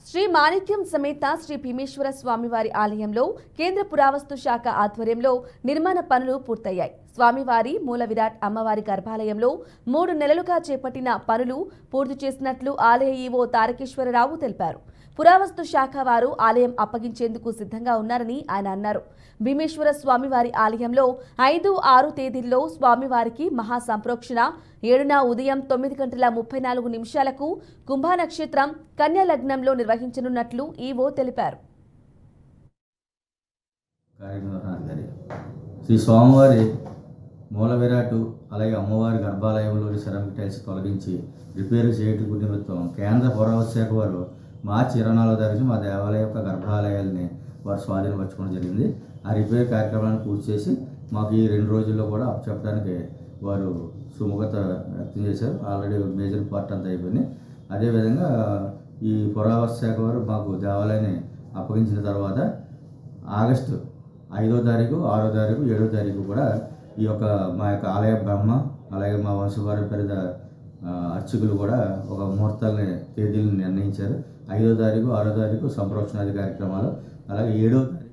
శ్రీ మాణిక్యం సమేత శ్రీ భీమేశ్వర స్వామివారి ఆలయంలో కేంద్ర పురావస్తు శాఖ ఆధ్వర్యంలో నిర్మాణ పనులు పూర్తయ్యాయి. స్వామివారి మూల విరాట్ అమ్మవారి గర్భాలయంలో 3 నెలలుగా చేపట్టిన పనులు పూర్తి చేసినట్లు ఆలయ ఈవో తారకేశ్వరరావు తెలిపారు. పురావస్తు శాఖ వారు ఆలయం అప్పగించేందుకు సిద్ధంగా ఉన్నారని ఆయన అన్నారు. భీమేశ్వర స్వామివారి ఆలయంలో 5, 6 తేదీల్లో స్వామివారికి మహా సంప్రోక్షణ, 7న ఉదయం 9:34 కుంభ నక్షత్రం కన్యా లగ్నంలో నిర్వహించనున్నట్లు ఈవో తెలిపారు. శ్రీ స్వామివారి మూల విరాటు అలాగే అమ్మవారి గర్భాలయంలోని సెరామిక్ టైల్స్ తొలగించి రిపేర్ చేయటకు నిమిత్తం కేంద్ర పురావస్తు శాఖ వారు మార్చి 24వ తారీఖు మా దేవాలయం యొక్క గర్భాలయాల్ని వారు స్వాధీనపరచుకోవడం జరిగింది. ఆ రిపేర్ కార్యక్రమాన్ని పూర్తి చేసి మాకు ఈ 2 రోజుల్లో కూడా అప్పచెప్పడానికి వారు సుముఖత వ్యక్తం చేశారు. ఆల్రెడీ మేజర్ పార్ట్ అంతా అయిపోయింది. అదేవిధంగా ఈ పురావస్తు శాఖ వారు మాకు దేవాలయాన్ని అప్పగించిన తర్వాత ఆగస్టు 5వ తారీఖు, 6వ తారీఖు, 7వ తారీఖు కూడా ఈ యొక్క మా యొక్క ఆలయ బ్రహ్మ అలాగే మా వంశపారంపర్య అర్చకులు కూడా ఒక ముహూర్తాలని తేదీలను నిర్ణయించారు. 5వ తారీఖు, 6వ తారీఖు సంప్రోక్షణాది కార్యక్రమాలు, అలాగే 7వ తారీఖు